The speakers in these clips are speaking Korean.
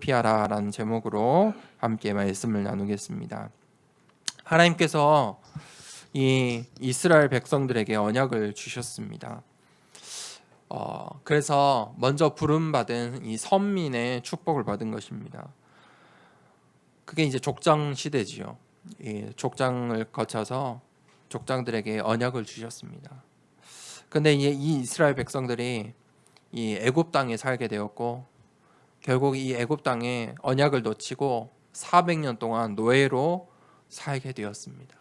피하라라는 제목으로 함께 말씀을 나누겠습니다. 하나님께서 이 이스라엘 백성들에게 언약을 주셨습니다. 그래서 먼저 부름받은 이 선민의 축복을 받은 것입니다. 그게 이제 족장 시대지요. 이 족장을 거쳐서 족장들에게 언약을 주셨습니다. 근데 이 이스라엘 백성들이 이 애굽 땅에 살게 되었고, 결국 이 애굽 땅에 언약을 놓치고 400년 동안 노예로 살게 되었습니다.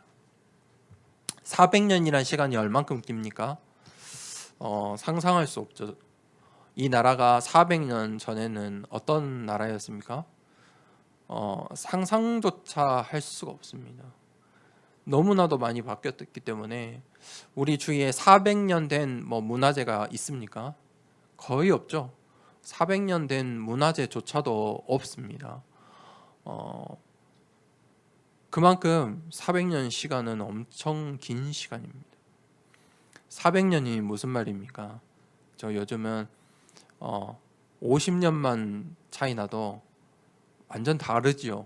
400년이란 시간이 얼만큼 깁니까? 상상할 수 없죠. 이 나라가 400년 전에는 어떤 나라였습니까? 상상조차 할 수가 없습니다. 너무나도 많이 바뀌었기 때문에 우리 주위에 400년 된 문화재가 있습니까? 거의 없죠. 400년 된 문화재조차도 없습니다. 그만큼 400년 시간은 엄청 긴 시간입니다. 400년이 무슨 말입니까? 저 요즘은 50년만 차이 나도 완전 다르지요.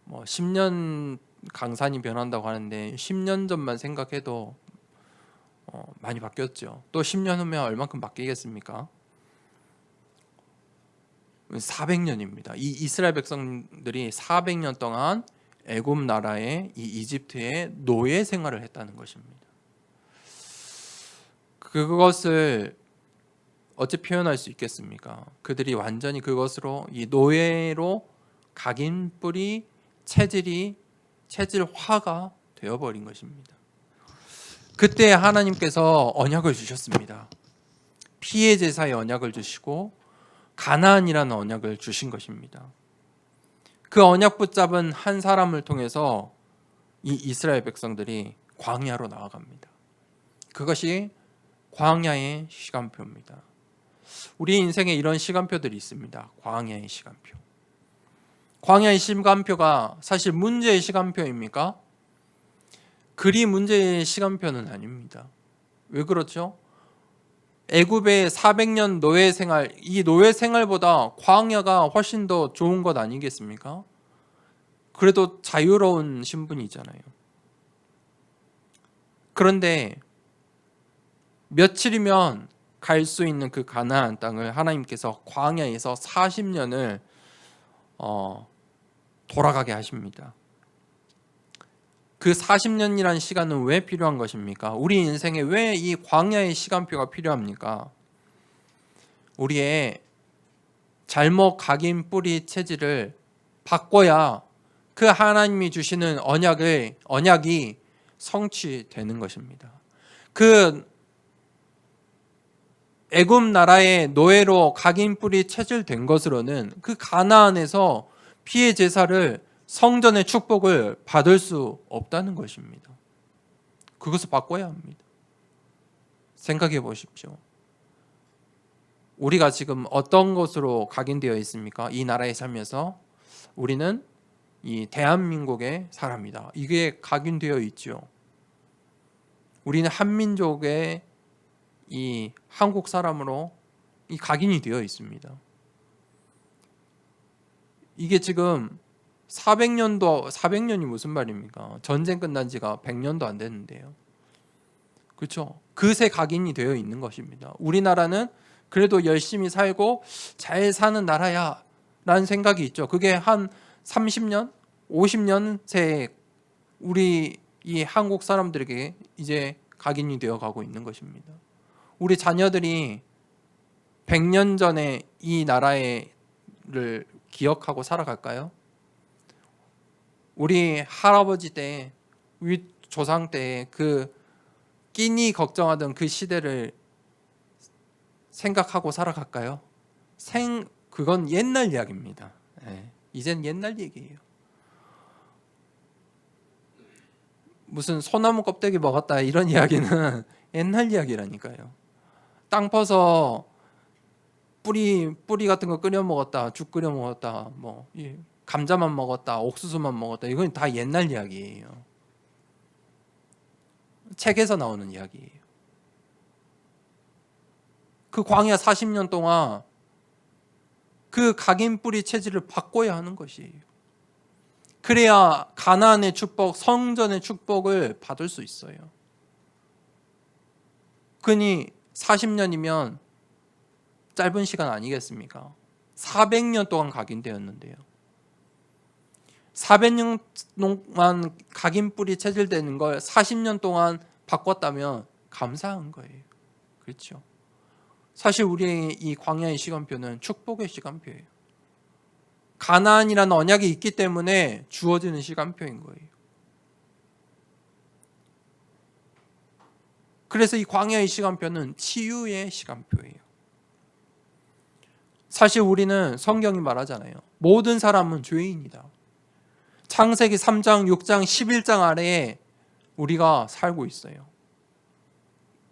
10년 강산이 변한다고 하는데 10년 전만 생각해도 많이 바뀌었죠. 또 10년 후면 얼만큼 바뀌겠습니까? 400년입니다. 이 이스라엘 백성들이 400년 동안 애굽 나라의 이 이집트의 노예 생활을 했다는 것입니다. 그것을 어찌 표현할 수 있겠습니까? 그들이 완전히 그것으로 이 노예로 각인뿔이 체질화가 되어버린 것입니다. 그때 하나님께서 언약을 주셨습니다. 피해 제사의 언약을 주시고 가나안이라는 언약을 주신 것입니다. 그 언약 붙잡은 한 사람을 통해서 이 이스라엘 백성들이 광야로 나아갑니다. 그것이 광야의 시간표입니다. 우리 인생에 이런 시간표들이 있습니다. 광야의 시간표. 광야의 시간표가 사실 문제의 시간표입니까? 그리 문제의 시간표는 아닙니다. 왜 그렇죠? 애굽의 400년 노예 생활, 이 노예 생활보다 광야가 훨씬 더 좋은 것 아니겠습니까? 그래도 자유로운 신분이잖아요. 그런데 며칠이면 갈 수 있는 그 가나안 땅을 하나님께서 광야에서 40년을 돌아가게 하십니다. 그 40년이라는 시간은 왜 필요한 것입니까? 우리 인생에 왜 이 광야의 시간표가 필요합니까? 우리의 잘못 각인 뿌리 체질을 바꿔야 그 하나님이 주시는 언약이 성취되는 것입니다. 그 애굽 나라의 노예로 각인 뿌리 체질된 것으로는 그 가나안에서 피해 제사를 성전의 축복을 받을 수 없다는 것입니다. 그것을 바꿔야 합니다. 생각해 보십시오. 우리가 지금 어떤 것으로 각인되어 있습니까? 이 나라에 살면서 우리는 이 대한민국의 사람이다. 이게 각인되어 있죠. 우리는 한민족의 이 한국 사람으로 이 각인이 되어 있습니다. 이게 지금 400년이 무슨 말입니까? 전쟁 끝난 지가 100년도 안 됐는데요. 그렇죠? 그새 각인이 되어 있는 것입니다. 우리나라는 그래도 열심히 살고 잘 사는 나라야 라는 생각이 있죠. 그게 한 30년, 50년 새에 우리 이 한국 사람들에게 이제 각인이 되어 가고 있는 것입니다. 우리 자녀들이 100년 전에 이 나라를 기억하고 살아갈까요? 우리 할아버지 때, 우리 조상 때 그 끼니 걱정하던 그 시대를 생각하고 살아갈까요? 그건 옛날 이야기입니다. 이젠 옛날 얘기예요. 무슨 소나무 껍데기 먹었다 이런 이야기는 옛날 이야기라니까요. 땅 퍼서 뿌리 같은 거 끓여 먹었다, 죽 끓여 먹었다, 감자만 먹었다, 옥수수만 먹었다, 이건 다 옛날 이야기예요. 책에서 나오는 이야기예요. 그 광야 40년 동안 그 각인 뿌리 체질을 바꿔야 하는 것이에요. 그래야 가나안의 축복, 성전의 축복을 받을 수 있어요. 그니 40년이면 짧은 시간 아니겠습니까? 400년 동안 각인되었는데요. 400년 동안 각인 뿌리 체질되는 걸 40년 동안 바꿨다면 감사한 거예요. 그렇죠? 사실 우리의 이 광야의 시간표는 축복의 시간표예요. 가나안이라는 언약이 있기 때문에 주어지는 시간표인 거예요. 그래서 이 광야의 시간표는 치유의 시간표예요. 사실 우리는 성경이 말하잖아요. 모든 사람은 죄인이다. 창세기 3장, 6장, 11장 아래에 우리가 살고 있어요.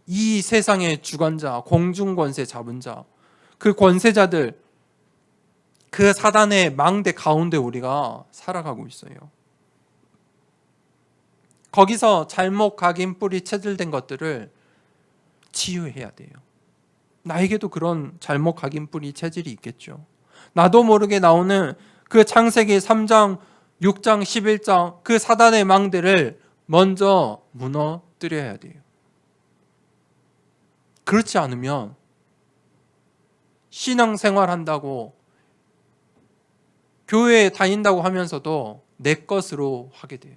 이 세상의 주관자, 공중권세 잡은 자, 그 권세자들, 그 사단의 망대 가운데 우리가 살아가고 있어요. 거기서 잘못 각인 뿌리 체질된 것들을 치유해야 돼요. 나에게도 그런 잘못 각인 뿌리 체질이 있겠죠. 나도 모르게 나오는 그 창세기 3장, 6장, 11장 그 사단의 망대를 먼저 무너뜨려야 돼요. 그렇지 않으면 신앙생활 한다고 교회에 다닌다고 하면서도 내 것으로 하게 돼요.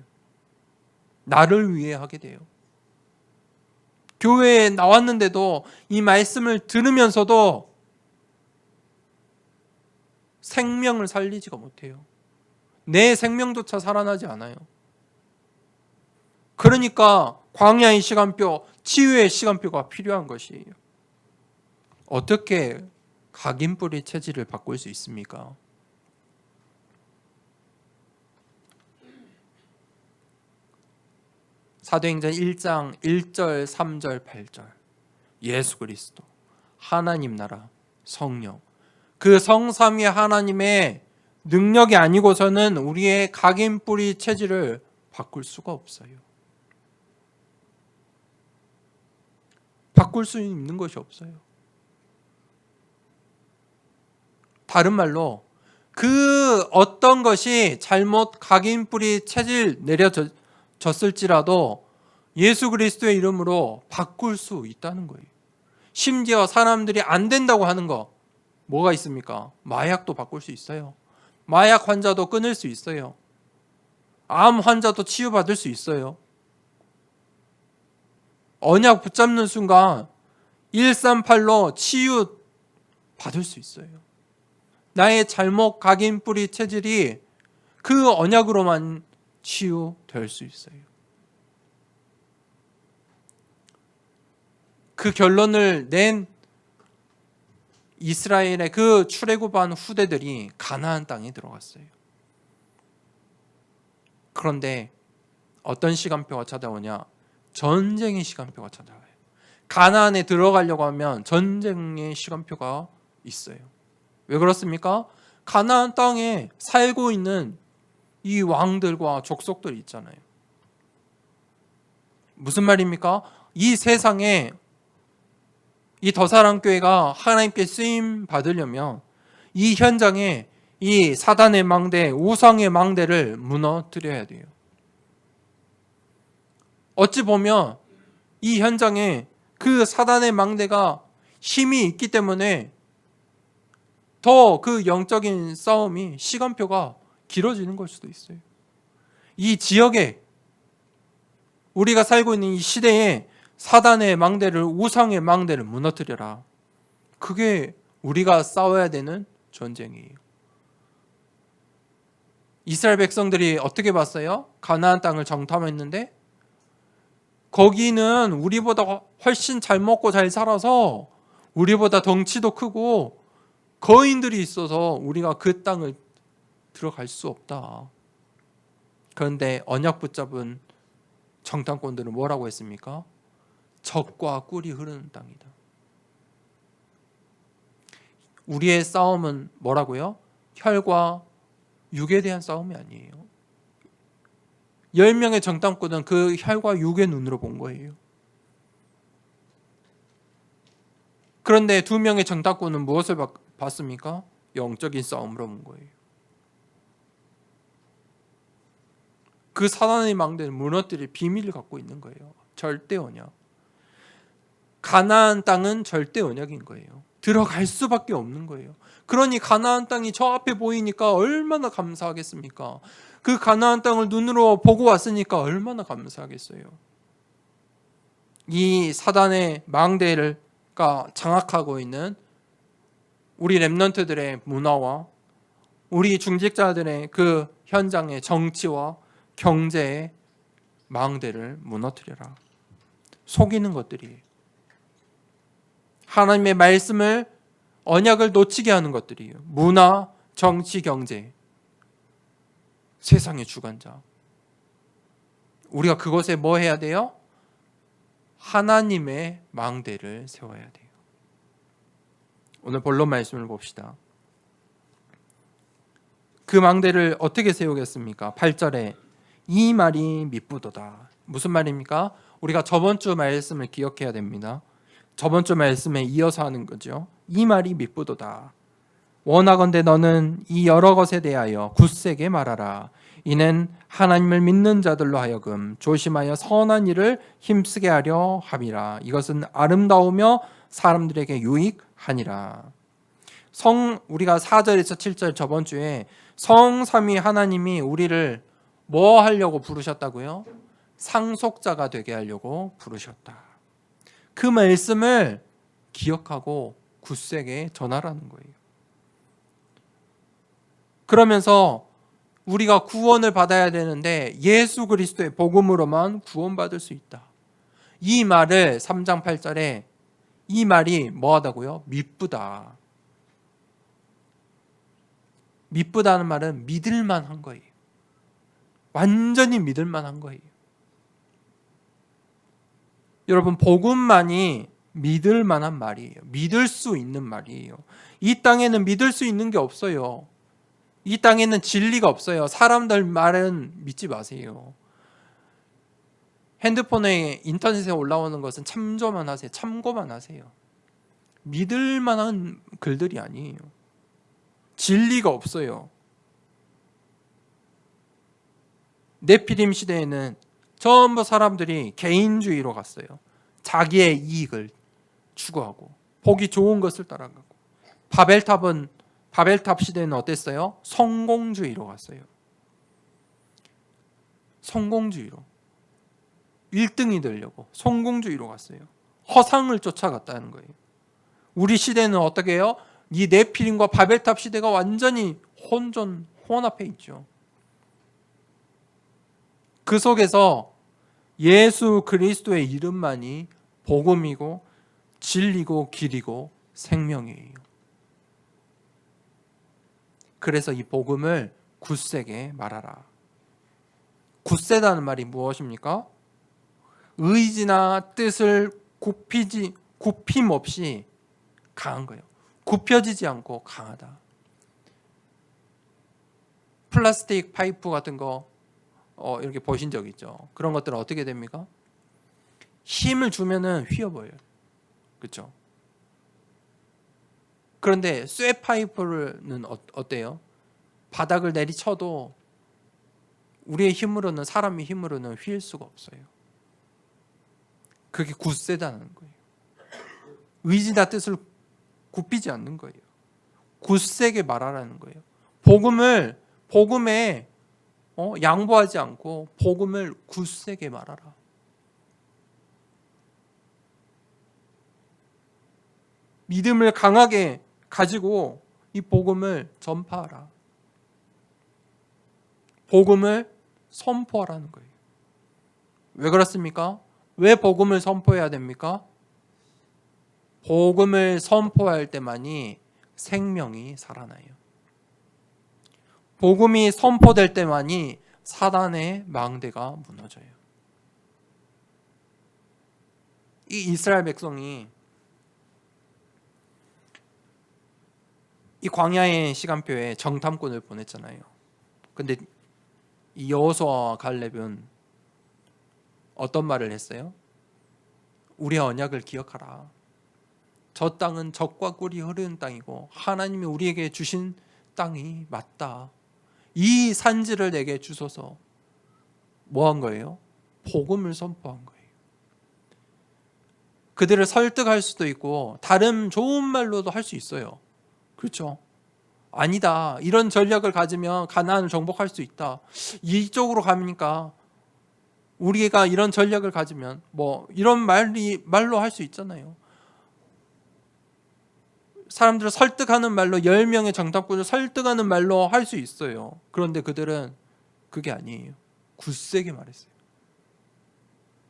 나를 위해 하게 돼요. 교회에 나왔는데도 이 말씀을 들으면서도 생명을 살리지가 못해요. 내 생명조차 살아나지 않아요. 그러니까 광야의 시간표, 치유의 시간표가 필요한 것이에요. 어떻게 각인뿌리 체질을 바꿀 수 있습니까? 사도행전 1장 1절, 3절, 8절 예수 그리스도, 하나님 나라, 성령 그 성삼위 하나님의 능력이 아니고서는 우리의 각인뿌리 체질을 바꿀 수가 없어요. 바꿀 수 있는 것이 없어요. 다른 말로 그 어떤 것이 잘못 각인뿌리 체질 내려졌을지라도 예수 그리스도의 이름으로 바꿀 수 있다는 거예요. 심지어 사람들이 안 된다고 하는 거 뭐가 있습니까? 마약도 바꿀 수 있어요. 마약 환자도 끊을 수 있어요. 암 환자도 치유받을 수 있어요. 언약 붙잡는 순간 138로 치유 받을 수 있어요. 나의 잘못 각인 뿌리 체질이 그 언약으로만 치유될 수 있어요. 그 결론을 낸 이스라엘의 그 출애굽한 후대들이 가나안 땅에 들어갔어요. 그런데 어떤 시간표가 찾아오냐? 전쟁의 시간표가 찾아와요. 가나안에 들어가려고 하면 전쟁의 시간표가 있어요. 왜 그렇습니까? 가나안 땅에 살고 있는 이 왕들과 족속들이 있잖아요. 무슨 말입니까? 이 세상에 이 더사랑교회가 하나님께 쓰임 받으려면 이 현장에 이 사단의 망대, 우상의 망대를 무너뜨려야 돼요. 어찌 보면 이 현장에 그 사단의 망대가 힘이 있기 때문에 더 그 영적인 싸움이 시간표가 길어지는 걸 수도 있어요. 이 지역에 우리가 살고 있는 이 시대에 사단의 망대를, 우상의 망대를 무너뜨려라. 그게 우리가 싸워야 되는 전쟁이에요. 이스라엘 백성들이 어떻게 봤어요? 가나안 땅을 정탐했는데 거기는 우리보다 훨씬 잘 먹고 잘 살아서 우리보다 덩치도 크고 거인들이 있어서 우리가 그 땅을 들어갈 수 없다. 그런데 언약 붙잡은 정탐꾼들은 뭐라고 했습니까? 젖과 꿀이 흐르는 땅이다. 우리의 싸움은 뭐라고요? 혈과 육에 대한 싸움이 아니에요. 10명의 정탐꾼은 그 혈과 육의 눈으로 본 거예요. 그런데 2명의 정탐꾼은 무엇을 봤습니까? 영적인 싸움으로 온 거예요. 그 사단의 망대는 무너뜨릴 비밀을 갖고 있는 거예요. 절대 언약. 가나안 땅은 절대 언약인 거예요. 들어갈 수밖에 없는 거예요. 그러니 가나안 땅이 저 앞에 보이니까 얼마나 감사하겠습니까? 그 가나안 땅을 눈으로 보고 왔으니까 얼마나 감사하겠어요. 이 사단의 망대가 장악하고 있는 우리 렘넌트들의 문화와 우리 중직자들의 그 현장의 정치와 경제의 망대를 무너뜨려라. 속이는 것들이에요. 하나님의 말씀을 언약을 놓치게 하는 것들이에요. 문화, 정치, 경제, 세상의 주관자. 우리가 그것에 뭐 해야 돼요? 하나님의 망대를 세워야 돼요. 오늘 본론 말씀을 봅시다. 그 망대를 어떻게 세우겠습니까? 8절에 이 말이 미쁘도다. 무슨 말입니까? 우리가 저번 주 말씀을 기억해야 됩니다. 저번 주 말씀에 이어서 하는 거죠. 이 말이 미쁘도다. 원하건대 너는 이 여러 것에 대하여 굳세게 말하라. 이는 하나님을 믿는 자들로 하여금 조심하여 선한 일을 힘쓰게 하려 함이라. 이것은 아름다우며 사람들에게 유익하니라. 우리가 4절에서 7절 저번 주에 성삼위 하나님이 우리를 뭐 하려고 부르셨다고요? 상속자가 되게 하려고 부르셨다. 그 말씀을 기억하고 굳세게 전하라는 거예요. 그러면서 우리가 구원을 받아야 되는데 예수 그리스도의 복음으로만 구원받을 수 있다. 이 말을 3장 8절에 이 말이 뭐하다고요? 미쁘다. 미쁘다는 말은 믿을만한 거예요. 완전히 믿을만한 거예요. 여러분, 복음만이 믿을만한 말이에요. 믿을 수 있는 말이에요. 이 땅에는 믿을 수 있는 게 없어요. 이 땅에는 진리가 없어요. 사람들 말은 믿지 마세요. 핸드폰에 인터넷에 올라오는 것은 참조만 하세요. 참고만 하세요. 믿을 만한 글들이 아니에요. 진리가 없어요. 네피림 시대에는 전부 사람들이 개인주의로 갔어요. 자기의 이익을 추구하고 보기 좋은 것을 따라가고, 바벨탑 시대는 어땠어요? 성공주의로 갔어요. 성공주의로 1등이 되려고 성공주의로 갔어요. 허상을 쫓아갔다는 거예요. 우리 시대는 어떻게 해요? 이 네피림과 바벨탑 시대가 완전히 혼합해 있죠. 그 속에서 예수 그리스도의 이름만이 복음이고 진리고 길이고 생명이에요. 그래서 이 복음을 굳세게 말하라. 굳세다는 말이 무엇입니까? 의지나 뜻을 굽힘 없이 강한 거예요. 굽혀지지 않고 강하다. 플라스틱 파이프 같은 거 이렇게 보신 적 있죠? 그런 것들은 어떻게 됩니까? 힘을 주면은 휘어버려요. 그렇죠? 그런데 쇠 파이프는 어때요? 바닥을 내리쳐도 우리의 힘으로는, 사람의 힘으로는 휘일 수가 없어요. 그게 굳세다는 거예요. 의지나 뜻을 굽히지 않는 거예요. 굳세게 말하라는 거예요. 복음에 양보하지 않고 복음을 굳세게 말하라. 믿음을 강하게 가지고 이 복음을 전파하라. 복음을 선포하라는 거예요. 왜 그렇습니까? 왜 복음을 선포해야 됩니까? 복음을 선포할 때만이 생명이 살아나요. 복음이 선포될 때만이 사단의 망대가 무너져요. 이 이스라엘 백성이 이 광야의 시간표에 정탐꾼을 보냈잖아요. 근데 이 여호수아와 갈렙은 어떤 말을 했어요? 우리의 언약을 기억하라. 저 땅은 젖과 꿀이 흐르는 땅이고 하나님이 우리에게 주신 땅이 맞다. 이 산지를 내게 주소서. 뭐 한 거예요? 복음을 선포한 거예요. 그들을 설득할 수도 있고 다른 좋은 말로도 할 수 있어요. 그렇죠? 아니다. 이런 전략을 가지면 가나안을 정복할 수 있다. 이쪽으로 가니까 우리가 이런 전략을 가지면 뭐 이런 말로 할 수 있잖아요. 사람들을 설득하는 말로 10명의 정탐꾼을 설득하는 말로 할 수 있어요. 그런데 그들은 그게 아니에요. 굳세게 말했어요.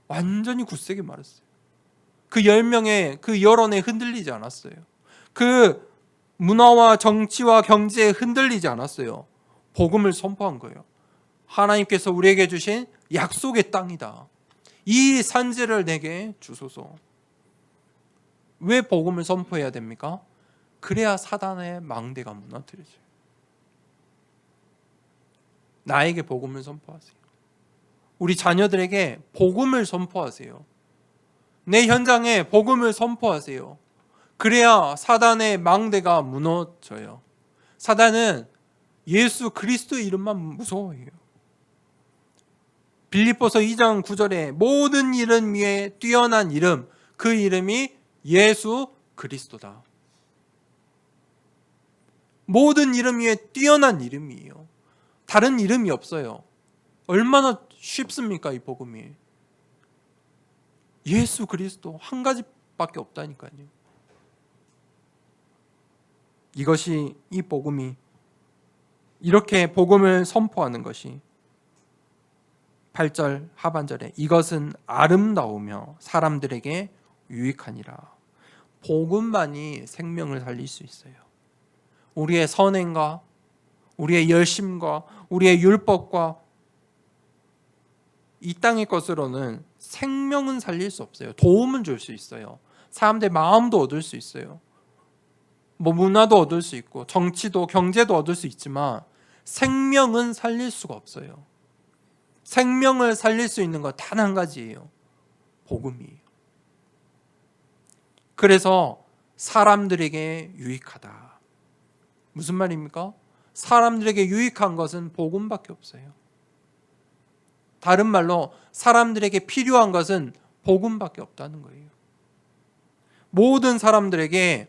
완전히 굳세게 말했어요. 그 10명의 그 여론에 흔들리지 않았어요. 그 문화와 정치와 경제에 흔들리지 않았어요. 복음을 선포한 거예요. 하나님께서 우리에게 주신 약속의 땅이다. 이 산지를 내게 주소서. 왜 복음을 선포해야 됩니까? 그래야 사단의 망대가 무너뜨려져요. 나에게 복음을 선포하세요. 우리 자녀들에게 복음을 선포하세요. 내 현장에 복음을 선포하세요. 그래야 사단의 망대가 무너져요. 사단은 예수 그리스도의 이름만 무서워해요. 빌립보서 2장 9절에 모든 이름 위에 뛰어난 이름, 그 이름이 예수 그리스도다. 모든 이름 위에 뛰어난 이름이에요. 다른 이름이 없어요. 얼마나 쉽습니까, 이 복음이? 예수 그리스도 한 가지밖에 없다니까요. 이것이 이 복음이 이렇게 복음을 선포하는 것이 8절 하반절에 이것은 아름다우며 사람들에게 유익하니라. 복음만이 생명을 살릴 수 있어요. 우리의 선행과 우리의 열심과 우리의 율법과 이 땅의 것으로는 생명은 살릴 수 없어요. 도움은 줄 수 있어요. 사람들의 마음도 얻을 수 있어요. 뭐 문화도 얻을 수 있고 정치도 경제도 얻을 수 있지만 생명은 살릴 수가 없어요. 생명을 살릴 수 있는 것 단 한 가지예요. 복음이에요. 그래서 사람들에게 유익하다. 무슨 말입니까? 사람들에게 유익한 것은 복음밖에 없어요. 다른 말로 사람들에게 필요한 것은 복음밖에 없다는 거예요. 모든 사람들에게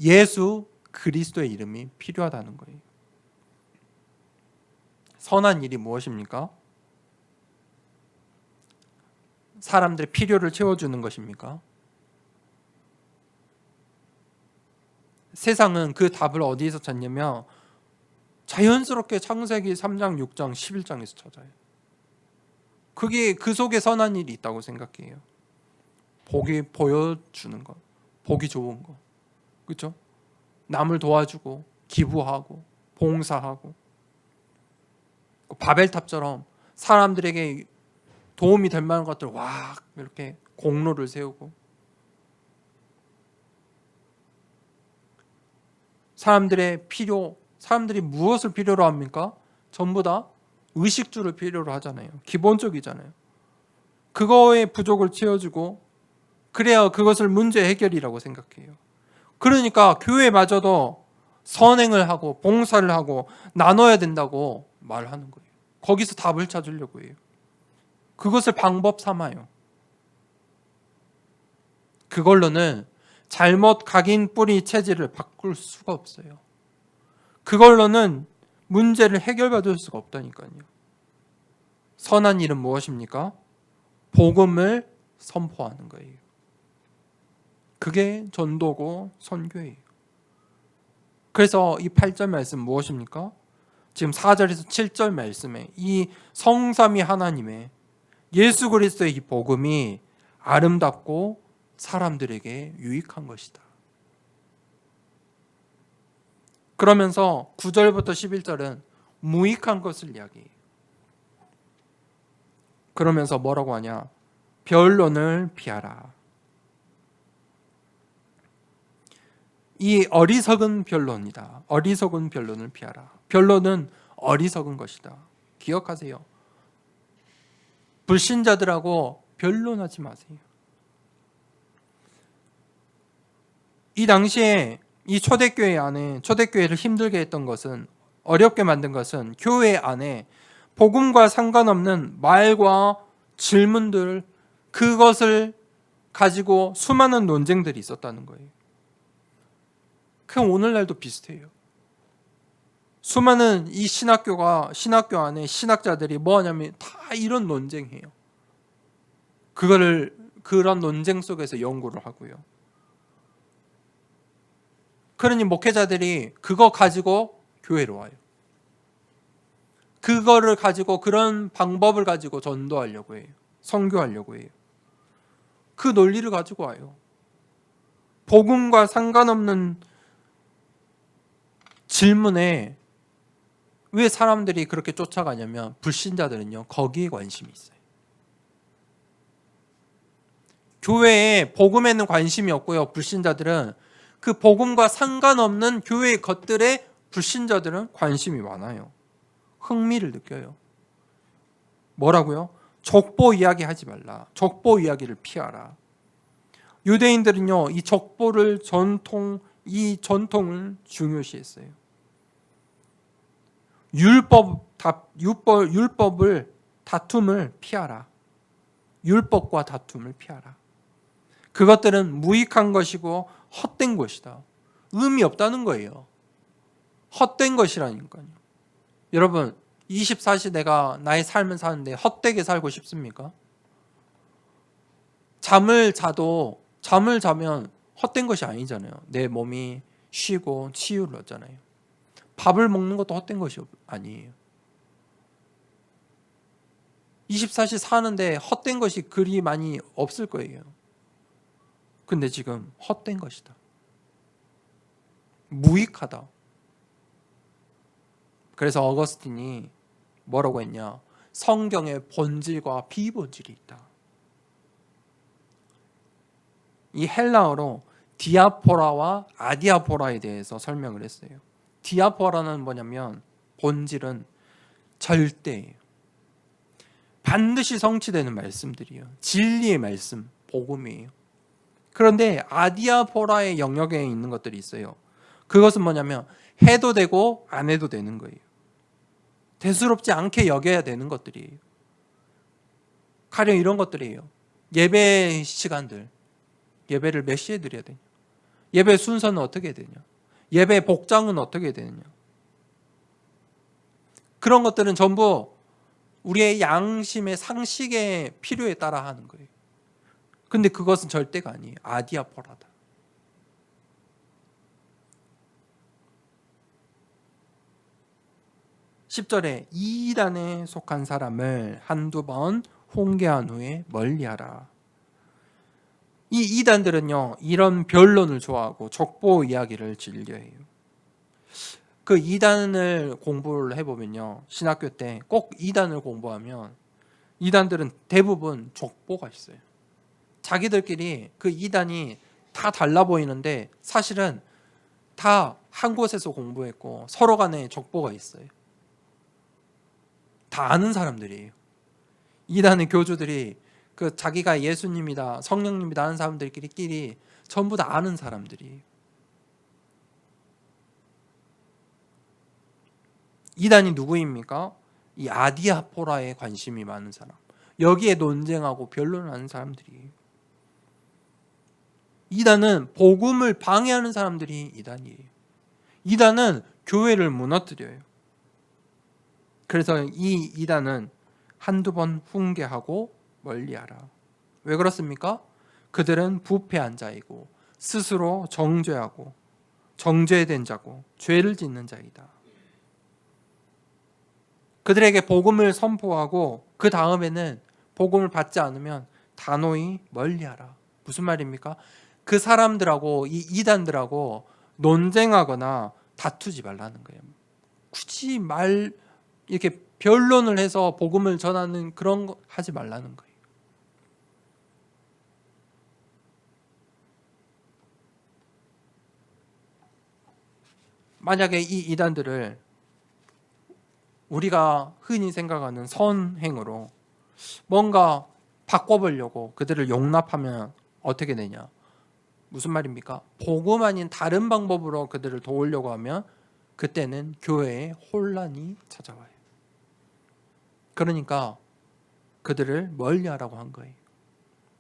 예수 그리스도의 이름이 필요하다는 거예요. 선한 일이 무엇입니까? 사람들의 필요를 채워주는 것입니까? 세상은 그 답을 어디에서 찾냐면 자연스럽게 창세기 3장, 6장, 11장에서 찾아요. 그게 그 속에 선한 일이 있다고 생각해요. 복이 보여주는 것, 복이 좋은 것, 그렇죠? 남을 도와주고 기부하고 봉사하고 바벨탑처럼 사람들에게 도움이 될 만한 것들을 와 이렇게 공로를 세우고 사람들의 필요, 사람들이 무엇을 필요로 합니까? 전부 다 의식주를 필요로 하잖아요. 기본적이잖아요. 그거의 부족을 채워주고 그래야 그것을 문제 해결이라고 생각해요. 그러니까 교회마저도 선행을 하고 봉사를 하고 나눠야 된다고 말하는 거예요. 거기서 답을 찾으려고 해요. 그것을 방법 삼아요. 그걸로는 잘못 각인 뿌리 체질을 바꿀 수가 없어요. 그걸로는 문제를 해결받을 수가 없다니까요. 선한 일은 무엇입니까? 복음을 선포하는 거예요. 그게 전도고 선교예요. 그래서 이 8절 말씀 무엇입니까? 지금 4절에서 7절 말씀에 이 성삼위 하나님의 예수 그리스도의 이 복음이 아름답고 사람들에게 유익한 것이다. 그러면서 9절부터 11절은 무익한 것을 이야기해요. 그러면서 뭐라고 하냐? 변론을 피하라. 이 어리석은 변론이다. 어리석은 변론을 피하라. 변론은 어리석은 것이다. 기억하세요. 불신자들하고 변론하지 마세요. 이 당시에 이 초대교회 안에 초대교회를 힘들게 했던 것은, 어렵게 만든 것은 교회 안에 복음과 상관없는 말과 질문들, 그것을 가지고 수많은 논쟁들이 있었다는 거예요. 그럼 오늘날도 비슷해요. 수많은 이 신학교 안에 신학자들이 뭐 하냐면 다 이런 논쟁해요. 그런 논쟁 속에서 연구를 하고요. 그러니 목회자들이 그거 가지고 교회로 와요. 그거를 가지고, 그런 방법을 가지고 전도하려고 해요. 선교하려고 해요. 그 논리를 가지고 와요. 복음과 상관없는 질문에 왜 사람들이 그렇게 쫓아가냐면, 불신자들은요 거기에 관심이 있어요. 교회에 복음에는 관심이 없고요, 불신자들은 그 복음과 상관없는 교회의 것들에 불신자들은 관심이 많아요. 흥미를 느껴요. 뭐라고요? 족보 이야기 하지 말라. 족보 이야기를 피하라. 유대인들은요 이 이 전통을 중요시했어요. 율법을 다툼을 피하라. 율법과 다툼을 피하라. 그것들은 무익한 것이고 헛된 것이다. 의미 없다는 거예요. 헛된 것이라니까요. 여러분, 24시 내가 나의 삶을 사는데 헛되게 살고 싶습니까? 잠을 자면 헛된 것이 아니잖아요. 내 몸이 쉬고 치유를 얻잖아요. 밥을 먹는 것도 헛된 것이 아니에요. 24시 사는데 헛된 것이 그리 많이 없을 거예요. 근데 지금 헛된 것이다. 무익하다. 그래서 어거스틴이 뭐라고 했냐? 성경의 본질과 비본질이 있다. 이 헬라어로 디아포라와 아디아포라에 대해서 설명을 했어요. 디아포라는 뭐냐면 본질은 절대예요. 반드시 성취되는 말씀들이에요. 진리의 말씀, 복음이에요. 그런데 아디아포라의 영역에 있는 것들이 있어요. 그것은 뭐냐면 해도 되고 안 해도 되는 거예요. 대수롭지 않게 여겨야 되는 것들이에요. 가령 이런 것들이에요. 예배 시간들, 예배를 몇 시에 드려야 되냐? 예배 순서는 어떻게 되냐? 예배 복장은 어떻게 되느냐? 그런 것들은 전부 우리의 양심의 상식의 필요에 따라 하는 거예요. 근데 그것은 절대가 아니에요. 아디아포라다. (10절에) 이단에 속한 사람을 한두 번 훈계한 후에 멀리하라. 이 이단들은요 이런 변론을 좋아하고 족보 이야기를 즐겨해요. 그 이단을 공부를 해보면요, 신학교 때 꼭 이단을 공부하면 이단들은 대부분 족보가 있어요. 자기들끼리 그 이단이 다 달라 보이는데 사실은 다 한 곳에서 공부했고 서로 간에 족보가 있어요. 다 아는 사람들이에요. 이단의 교주들이 그 자기가 예수님이다, 성령님이다 하는 사람들끼리 전부 다 아는 사람들이에요. 이단이 누구입니까? 이 아디아포라에 관심이 많은 사람, 여기에 논쟁하고 변론을 하는 사람들이에요. 이단은 복음을 방해하는 사람들이 이단이에요. 이단은 교회를 무너뜨려요. 그래서 이 이단은 한두 번 훈계하고 멀리하라. 왜 그렇습니까? 그들은 부패한 자이고 스스로 정죄된 자고 죄를 짓는 자이다. 그들에게 복음을 선포하고 그 다음에는 복음을 받지 않으면 단호히 멀리하라. 무슨 말입니까? 그 사람들하고 이 이단들하고 논쟁하거나 다투지 말라는 거예요. 굳이 이렇게 변론을 해서 복음을 전하는 그런 거 하지 말라는 거예요. 만약에 이 이단들을 우리가 흔히 생각하는 선행으로 뭔가 바꿔보려고 그들을 용납하면 어떻게 되냐? 무슨 말입니까? 복음 아닌 다른 방법으로 그들을 도우려고 하면 그때는 교회에 혼란이 찾아와요. 그러니까 그들을 멀리하라고 한 거예요.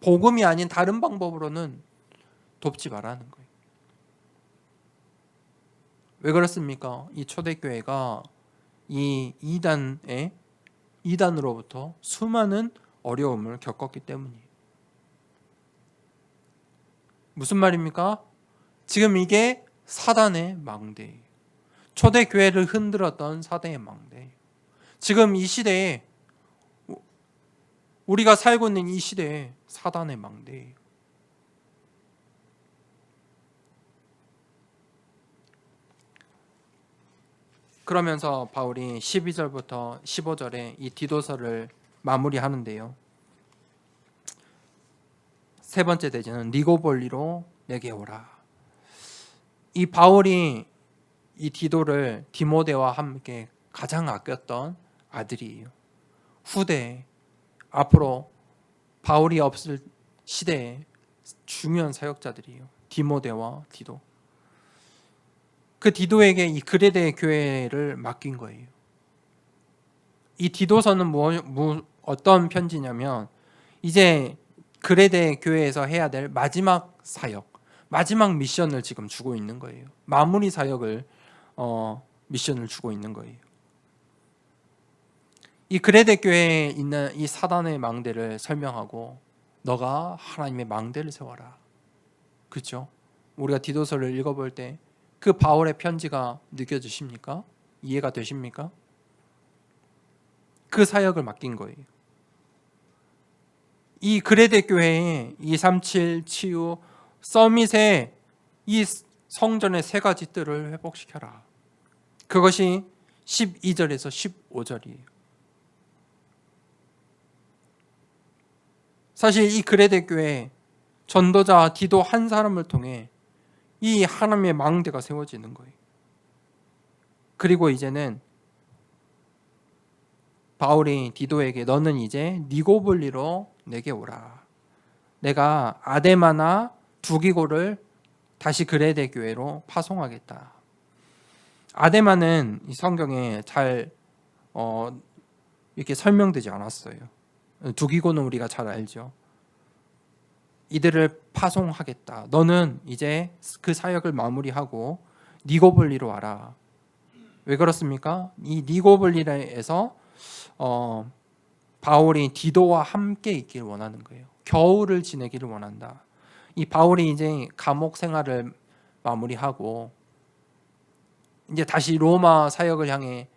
복음이 아닌 다른 방법으로는 돕지 말라는 거예요. 왜 그렇습니까? 이 초대교회가 이 이단으로부터 수많은 어려움을 겪었기 때문이에요. 무슨 말입니까? 지금 이게 사단의 망대예요. 초대교회를 흔들었던 사단의 망대예요. 지금 이 시대에 우리가 살고 있는 이 시대에 사단의 망대예요. 그러면서 바울이 12절부터 15절에 이 디도서를 마무리하는데요. 세 번째 대지는 니고볼리로 내게 오라. 이 바울이 이 디도를 디모데와 함께 가장 아꼈던 아들이에요. 후대에 앞으로 바울이 없을 시대에 중요한 사역자들이에요. 디모데와 디도. 그 디도에게 이 그레데 교회를 맡긴 거예요. 이 디도서는 어떤 편지냐면 이제 그레데 교회에서 해야 될 마지막 사역, 마지막 미션을 지금 주고 있는 거예요. 마무리 사역을 미션을 주고 있는 거예요. 이 그레데 교회에 있는 이 사단의 망대를 설명하고 너가 하나님의 망대를 세워라. 그렇죠? 우리가 디도서를 읽어볼 때 그 바울의 편지가 느껴지십니까? 이해가 되십니까? 그 사역을 맡긴 거예요. 이 그레데 교회에 237 치유 서밋에 이 성전의 세 가지 뜰을 회복시켜라. 그것이 12절에서 15절이에요. 사실 이 그레데 교회 전도자 디도 한 사람을 통해 이 하나님의 망대가 세워지는 거예요. 그리고 이제는 바울이 디도에게 너는 이제 니고볼리로 내게 오라. 내가 아데마나 두기고를 다시 그레데 교회로 파송하겠다. 아데마는 이 성경에 잘 이렇게 설명되지 않았어요. 두기고는 우리가 잘 알죠. 이들을 파송하겠다. 너는 이제 그 사역을 마무리하고 니고볼리로 와라. 왜 그렇습니까? 이 니고볼리에서 바울이 디도와 함께 있기를 원하는 거예요. 겨울을 지내기를 원한다. 이 바울이 이제 감옥 생활을 마무리하고 이제 다시 로마 사역을 향해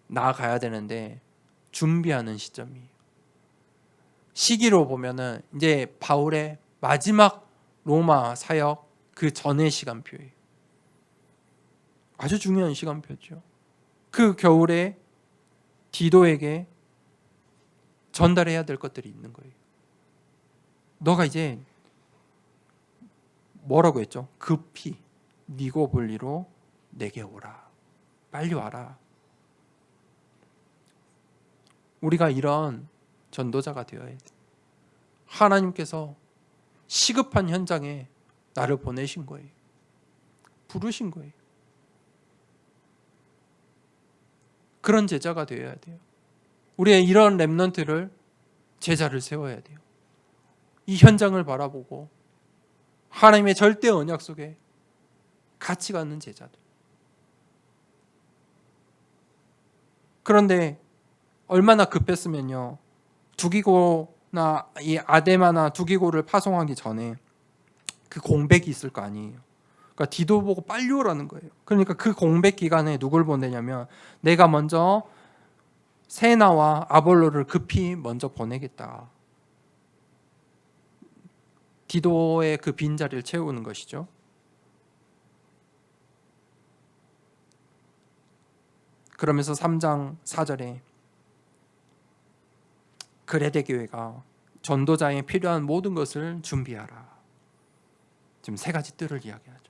나아가야 되는데 준비하는 시점이에요. 시기로 보면은 이제 바울의 마지막 로마 사역 그 전의 시간표예요. 아주 중요한 시간표죠. 그 겨울에 디도에게 전달해야 될 것들이 있는 거예요. 너가 이제 뭐라고 했죠? 급히 니고볼리로 내게 오라. 빨리 와라. 우리가 이런 전도자가 되어야 돼. 하나님께서 시급한 현장에 나를 보내신 거예요. 부르신 거예요. 그런 제자가 되어야 돼요. 우리의 이런 렘넌트를 제자를 세워야 돼요. 이 현장을 바라보고 하나님의 절대 언약 속에 같이 가는 제자들. 그런데 얼마나 급했으면요. 두기고나 이 아데마나 두기고를 파송하기 전에 그 공백이 있을 거 아니에요. 그러니까 디도 보고 빨리 오라는 거예요. 그러니까 그 공백 기간에 누굴 보내냐면 내가 먼저 세나와 아볼로를 급히 먼저 보내겠다. 디도의 그 빈자리를 채우는 것이죠. 그러면서 3장 4절에 그레데 교회가 전도자에 필요한 모든 것을 준비하라. 지금 세 가지 뜰을 이야기하죠.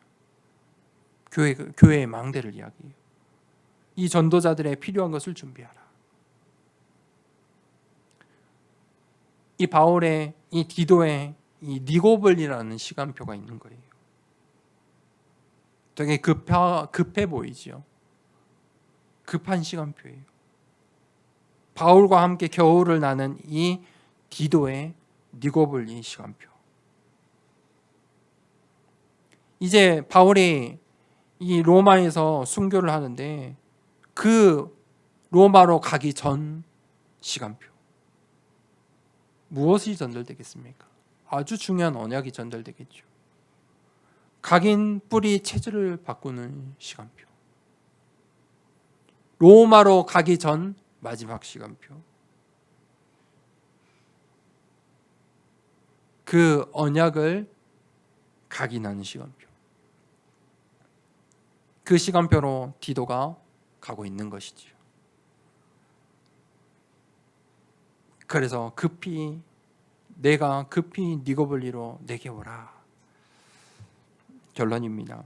교회의 망대를 이야기해요. 이 전도자들의 필요한 것을 준비하라. 이 바울의 이 디도의 이 니고볼리라는 시간표가 있는 거예요. 되게 급해 보이지요. 급한 시간표예요. 바울과 함께 겨울을 나는 이 디도의 니고블리 시간표. 이제 바울이 이 로마에서 순교를 하는데 그 로마로 가기 전 시간표. 무엇이 전달되겠습니까? 아주 중요한 언약이 전달되겠죠. 각인 뿌리 체질을 바꾸는 시간표. 로마로 가기 전 마지막 시간표. 그 언약을 각인하는 시간표. 그 시간표로 디도가 가고 있는 것이지요. 그래서 내가 급히 니고블리로 내게 오라. 결론입니다.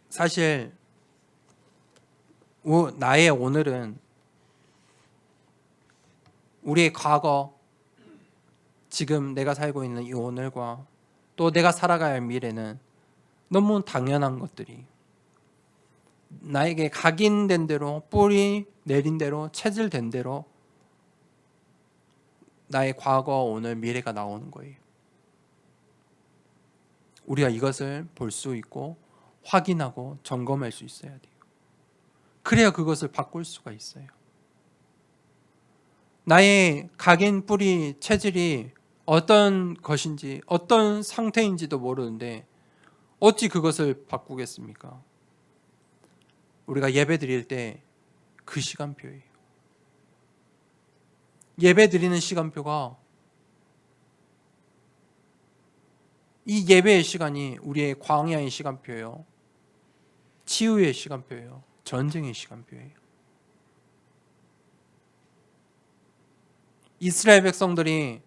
사실 나의 오늘은 우리의 과거, 지금 내가 살고 있는 이 오늘과 또 내가 살아가야 할 미래는 너무 당연한 것들이 나에게 각인된 대로, 뿌리 내린 대로, 체질된 대로 나의 과거, 오늘, 미래가 나오는 거예요. 우리가 이것을 볼 수 있고 확인하고 점검할 수 있어야 돼요. 그래야 그것을 바꿀 수가 있어요. 나의 각인, 뿌리, 체질이 어떤 것인지, 어떤 상태인지도 모르는데 어찌 그것을 바꾸겠습니까? 우리가 예배 드릴 때 그 시간표예요. 예배 드리는 시간표가 이 예배의 시간이 우리의 광야의 시간표예요. 치유의 시간표예요. 전쟁의 시간표예요. 이스라엘 백성들이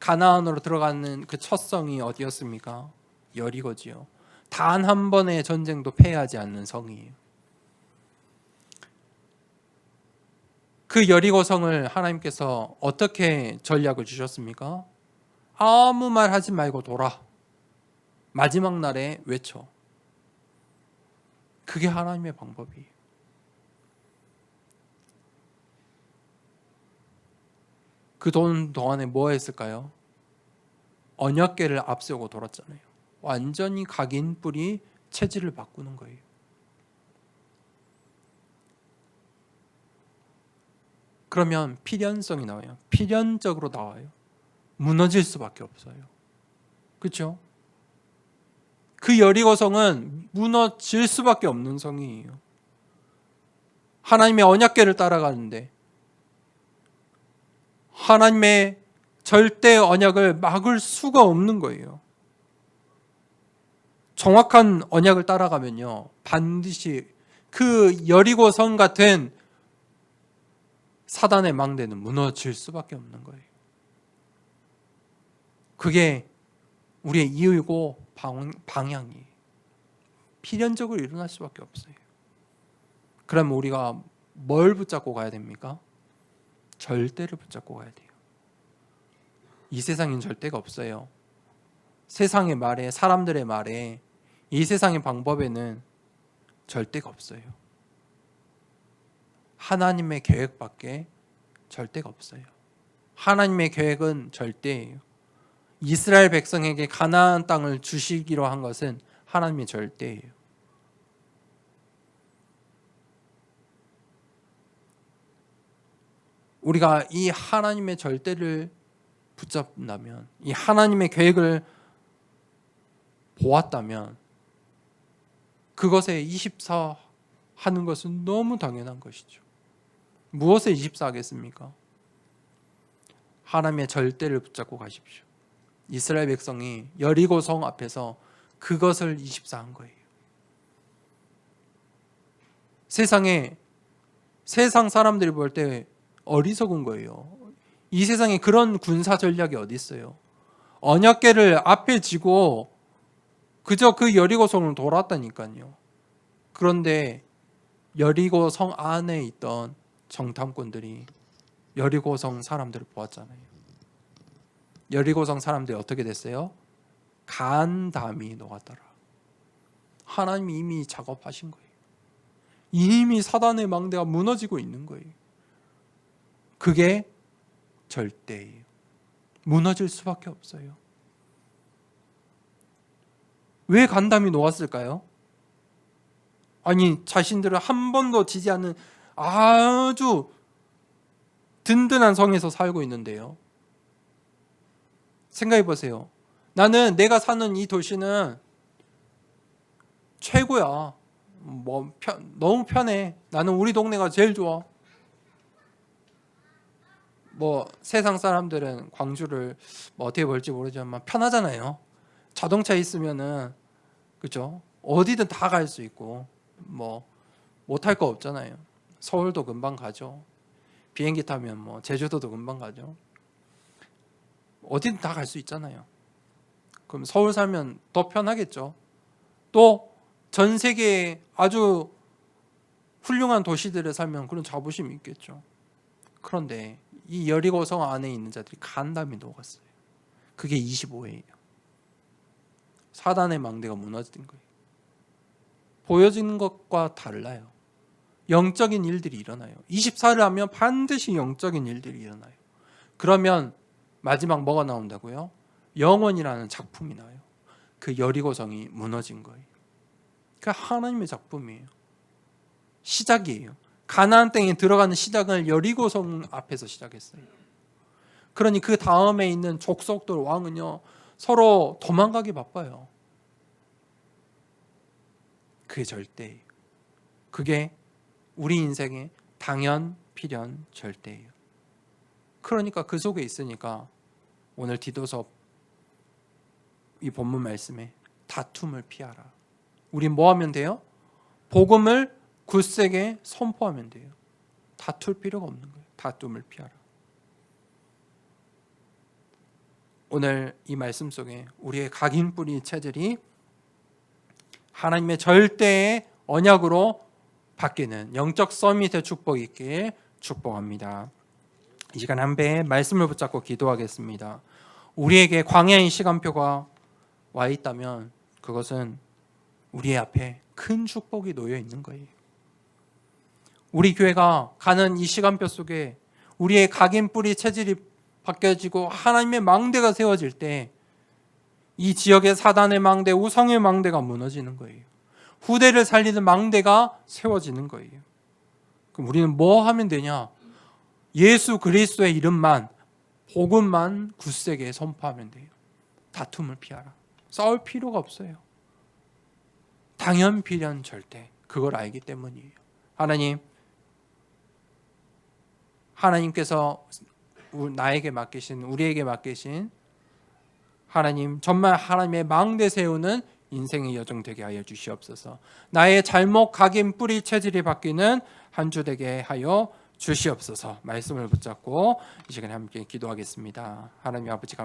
가나안으로 들어가는 그 첫 성이 어디였습니까? 여리고지요. 단 한 번의 전쟁도 패하지 않는 성이에요. 그 여리고 성을 하나님께서 어떻게 전략을 주셨습니까? 아무 말 하지 말고 돌아. 마지막 날에 외쳐. 그게 하나님의 방법이에요. 그 동안에 뭐 했을까요? 언약궤를 앞세우고 돌았잖아요. 완전히 각인 뿌리 체질을 바꾸는 거예요. 그러면 필연성이 나와요. 필연적으로 나와요. 무너질 수밖에 없어요. 그렇죠? 그 여리고성은 무너질 수밖에 없는 성이에요. 하나님의 언약궤를 따라가는데 하나님의 절대 언약을 막을 수가 없는 거예요. 정확한 언약을 따라가면요, 반드시 그 여리고성 같은 사단의 망대는 무너질 수밖에 없는 거예요. 그게 우리의 이유이고 방향이 필연적으로 일어날 수밖에 없어요. 그럼 우리가 뭘 붙잡고 가야 됩니까? 절대를 붙잡고 가야 돼요. 이 세상엔 절대가 없어요. 세상의 말에, 사람들의 말에, 이 세상의 방법에는 절대가 없어요. 하나님의 계획밖에 절대가 없어요. 하나님의 계획은 절대예요. 이스라엘 백성에게 가나안 땅을 주시기로 한 것은 하나님의 절대예요. 우리가 이 하나님의 절대를 붙잡는다면, 이 하나님의 계획을 보았다면 그것에 24 하는 것은 너무 당연한 것이죠. 무엇에 24 하겠습니까? 하나님의 절대를 붙잡고 가십시오. 이스라엘 백성이 여리고 성 앞에서 그것을 24 한 거예요. 세상 사람들이 볼 때 어리석은 거예요. 이 세상에 그런 군사 전략이 어디 있어요? 언약궤를 앞에 지고 그저 그 여리고 성을 돌았다니까요. 그런데 여리고 성 안에 있던 정탐꾼들이 여리고 성 사람들을 보았잖아요. 여리고 성 사람들이 어떻게 됐어요? 간담이 녹았더라. 하나님이 이미 작업하신 거예요. 이미 사단의 망대가 무너지고 있는 거예요. 그게 절대예요. 무너질 수밖에 없어요. 왜 간담이 놓았을까요? 아니, 자신들은 한 번도 지지 않는 아주 든든한 성에서 살고 있는데요. 생각해 보세요. 나는 내가 사는 이 도시는 최고야. 너무 편해. 나는 우리 동네가 제일 좋아. 세상 사람들은 광주를 어떻게 볼지 모르지만 편하잖아요. 자동차 있으면은, 그죠? 어디든 다 갈 수 있고 못할 거 없잖아요. 서울도 금방 가죠. 비행기 타면 제주도도 금방 가죠. 어디든 다 갈 수 있잖아요. 그럼 서울 살면 더 편하겠죠. 또 전 세계에 아주 훌륭한 도시들에 살면 그런 자부심이 있겠죠. 그런데 이 여리고성 안에 있는 자들이 간담이 녹았어요. 그게 25회예요. 사단의 망대가 무너진 거예요. 보여지는 것과 달라요. 영적인 일들이 일어나요. 24를 하면 반드시 영적인 일들이 일어나요. 그러면 마지막 뭐가 나온다고요? 영원이라는 작품이 나요. 그 여리고성이 무너진 거예요. 그 하나님의 작품이에요. 시작이에요. 가나안 땅에 들어가는 시작을 여리고성 앞에서 시작했어요. 그러니 그 다음에 있는 족속들 왕은요, 서로 도망가기 바빠요. 그게 절대예요. 그게 우리 인생의 당연, 필연, 절대예요. 그러니까 그 속에 있으니까 오늘 디도서 이 본문 말씀에 다툼을 피하라. 우린 뭐 하면 돼요? 복음을 굳세게 선포하면 돼요. 다툴 필요가 없는 거예요. 다툼을 피하라. 오늘 이 말씀 속에 우리의 각인 뿌리 체질이 하나님의 절대의 언약으로 바뀌는 영적 서밋의 축복이 있길 축복합니다. 이 시간 한 배 말씀을 붙잡고 기도하겠습니다. 우리에게 광야의 시간표가 와 있다면 그것은 우리 앞에 큰 축복이 놓여 있는 거예요. 우리 교회가 가는 이 시간표 속에 우리의 각인 뿌리 체질이 바뀌어지고 하나님의 망대가 세워질 때 이 지역의 사단의 망대, 우상의 망대가 무너지는 거예요. 후대를 살리는 망대가 세워지는 거예요. 그럼 우리는 뭐 하면 되냐? 예수 그리스도의 이름만, 복음만 굳세게 선포하면 돼요. 다툼을 피하라. 싸울 필요가 없어요. 당연, 필연, 절대. 그걸 알기 때문이에요. 하나님께서 나에게 맡기신, 우리에게 맡기신 하나님, 정말 하나님의 망대 세우는 인생의 여정 되게 하여 주시옵소서. 나의 잘못 각인 뿌리 체질이 바뀌는 한 주 되게 하여 주시옵소서. 말씀을 붙잡고 이 시간에 함께 기도하겠습니다. 하나님 아버지 감사합니다.